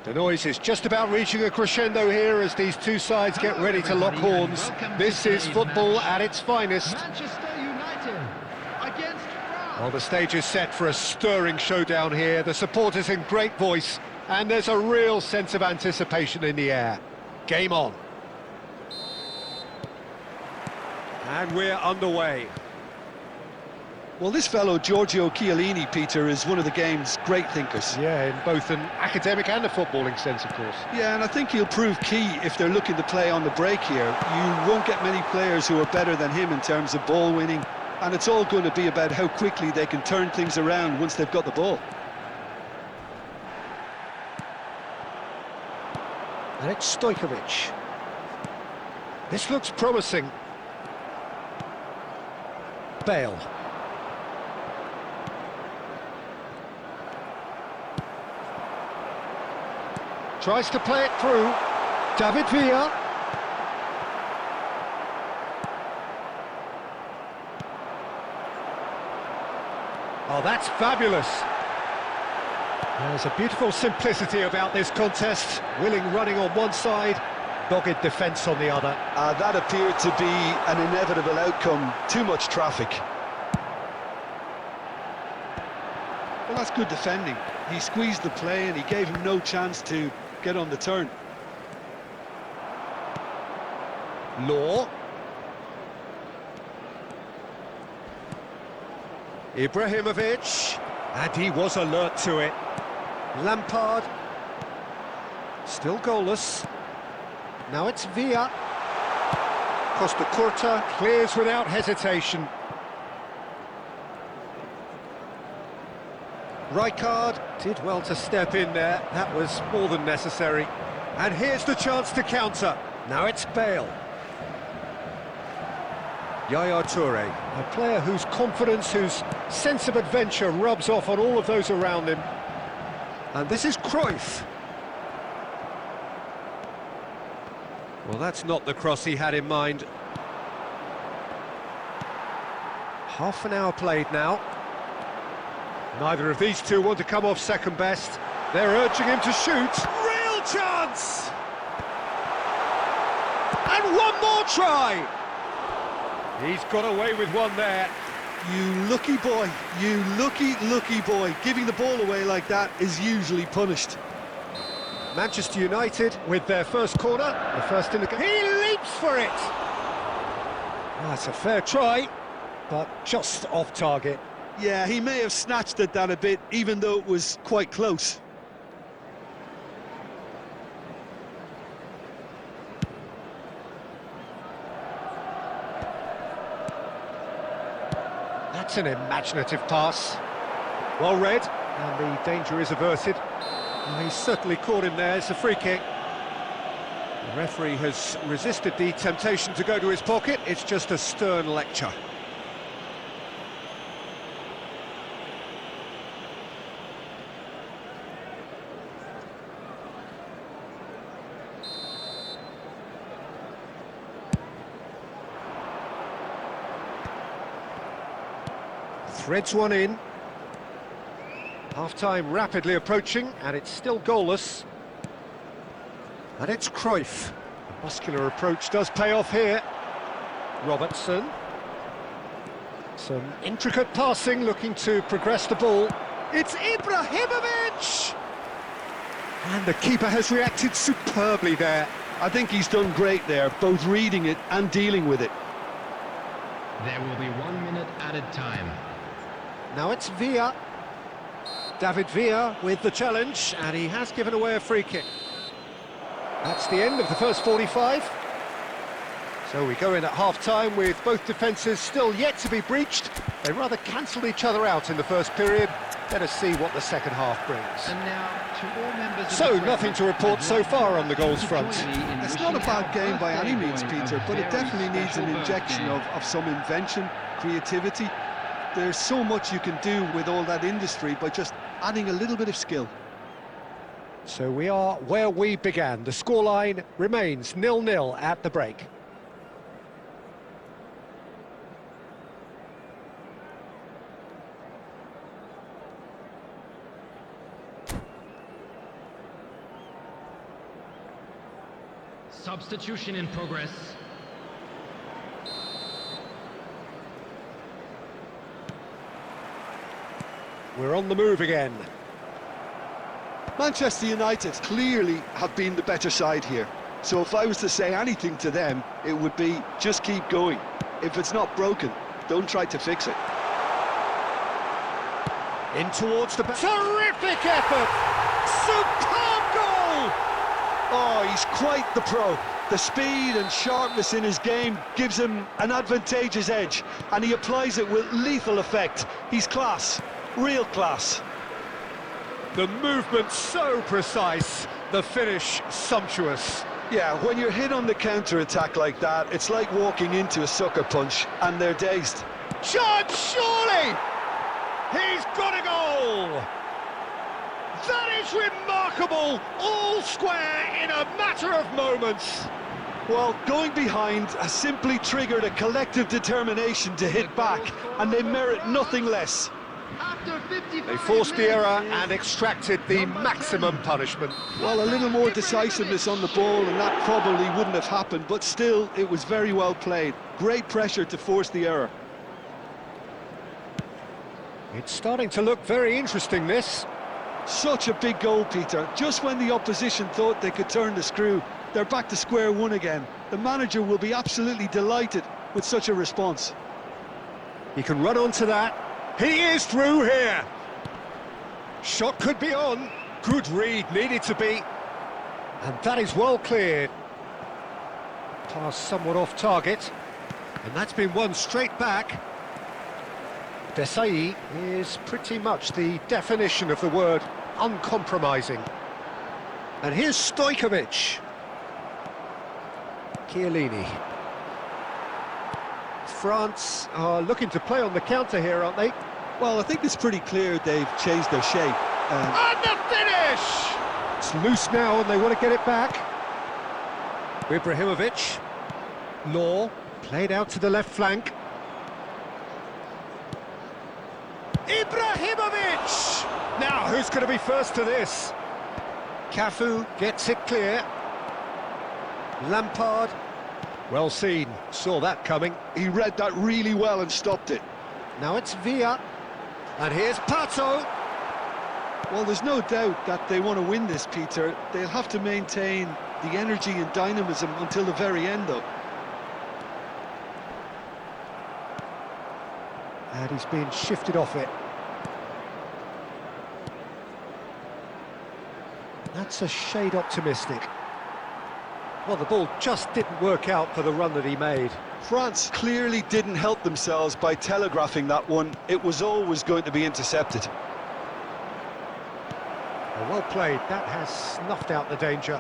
The noise is just about reaching a crescendo here as these two sides get ready to lock horns. This is football at its finest. Manchester United against France. Well, the stage is set for a stirring showdown here. The supporters in great voice, and there's a real sense of anticipation in the air. Game on. And we're underway. Well, this fellow, Giorgio Chiellini, Peter, is one of the game's great thinkers. Yeah, in both an academic and a footballing sense, of course. Yeah, and I think he'll prove key if they're looking to play on the break here. You won't get many players who are better than him in terms of ball winning, and it's all going to be about how quickly they can turn things around once they've got the ball. And it's Stojkovic. This looks promising. Bale. Tries to play it through. David Villa. Oh, that's fabulous. There's a beautiful simplicity about this contest. Willing running on one side, dogged defence on the other. That appeared to be an inevitable outcome. Too much traffic. Well, that's good defending. He squeezed the play and he gave him no chance to get on the turn. Law. Ibrahimovic. And he was alert to it. Lampard. Still goalless. Now it's Villa. Costa Curta clears without hesitation. Rijkaard did well to step in there. That was more than necessary. And here's the chance to counter. Now it's Bale. Yaya Toure, a player whose confidence, whose sense of adventure rubs off on all of those around him. And this is Cruyff. Well, that's not the cross he had in mind. Half an hour played now. Neither of these two want to come off second best. They're urging him to shoot. Real chance! And one more try! He's got away with one there. You lucky boy, you lucky boy. Giving the ball away like that is usually punished. Manchester United with their first corner, the first in the game. He leaps for it! That's a fair try, but just off target. Yeah, he may have snatched at that a bit, even though it was quite close. That's an imaginative pass. Well read, and the danger is averted. Well, he's certainly caught him there. It's a free kick. The referee has resisted the temptation to go to his pocket. It's just a stern lecture. Threads one in. Half-time rapidly approaching, and it's still goalless. And it's Cruyff. The muscular approach does pay off here. Robertson. Some intricate passing, looking to progress the ball. It's Ibrahimovic! And the keeper has reacted superbly there. I think he's done great there, both reading it and dealing with it. There will be 1 minute added time. Now it's Villa. David Villa with the challenge, and he has given away a free kick. That's the end of the first 45. So we go in at half-time with both defences still yet to be breached. They rather cancelled each other out in the first period. Let us see what the second half brings. And now, to all members So, of the nothing to report so far on the goals front. It's not a bad game by any means, Peter, but it definitely needs an injection of some invention, creativity. There's so much you can do with all that industry by just adding a little bit of skill. So we are where we began. The scoreline remains 0-0 at the break. Substitution in progress. We're on the move again. Manchester United clearly have been the better side here. So if I was to say anything to them, it would be just keep going. If it's not broken, don't try to fix it. In towards the back. Terrific effort! Superb goal! Oh, he's quite the pro. The speed and sharpness in his game gives him an advantageous edge, and he applies it with lethal effect. He's class, real class. The movement so precise, the finish sumptuous. Yeah, when you're hit on the counter-attack like that, it's like walking into a sucker punch, and they're dazed. Chance, surely! He's got a goal! That is remarkable! All square in a matter of moments. Well, going behind has simply triggered a collective determination to hit back, and they merit nothing less. They forced the error and extracted the maximum punishment. Well, a little more decisiveness on the ball, and that probably wouldn't have happened, but still, it was very well played. Great pressure to force the error. It's starting to look very interesting, this. Such a big goal, Peter. Just when the opposition thought they could turn the screw, they're back to square one again. The manager will be absolutely delighted with such a response. He can run onto that. He is through here. Shot could be on. Good read, needed to be. And that is well cleared. Pass somewhat off target. And that's been won straight back. Desai is pretty much the definition of the word uncompromising. And here's Stojkovic. Chiellini. France are looking to play on the counter here, aren't they? Well, I think it's pretty clear they've changed their shape. And the finish! It's loose now and they want to get it back. Ibrahimovic. Law, played out to the left flank. Ibrahimovic! Now, who's going to be first to this? Cafu gets it clear. Lampard. Well seen, saw that coming. He read that really well and stopped it. Now it's Villa. And here's Pato. Well, there's no doubt that they want to win this, Peter. They'll have to maintain the energy and dynamism until the very end, though. And he's been shifted off it. That's a shade optimistic. Well, the ball just didn't work out for the run that he made. France clearly didn't help themselves by telegraphing that one. It was always going to be intercepted. Well played, that has snuffed out the danger.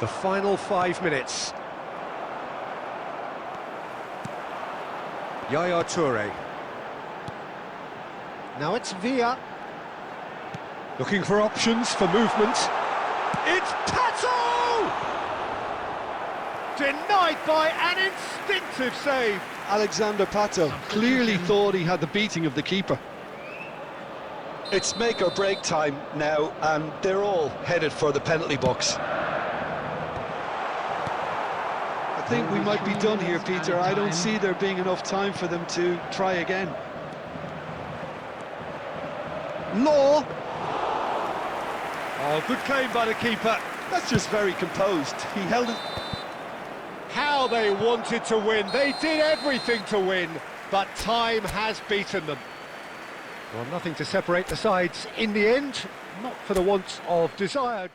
The final 5 minutes. Yaya Toure. Now it's Villa. Looking for options for movement. It's Pato! Denied by an instinctive save. Alexander Pato clearly thought he had the beating of the keeper. It's make or break time now, and they're all headed for the penalty box. I think we might be done here, Peter. I don't see there being enough time for them to try again. Law. Oh, good claim by the keeper. That's just very composed. He held it. How they wanted to win. They did everything to win, but time has beaten them. Well, nothing to separate the sides in the end, not for the want of desire.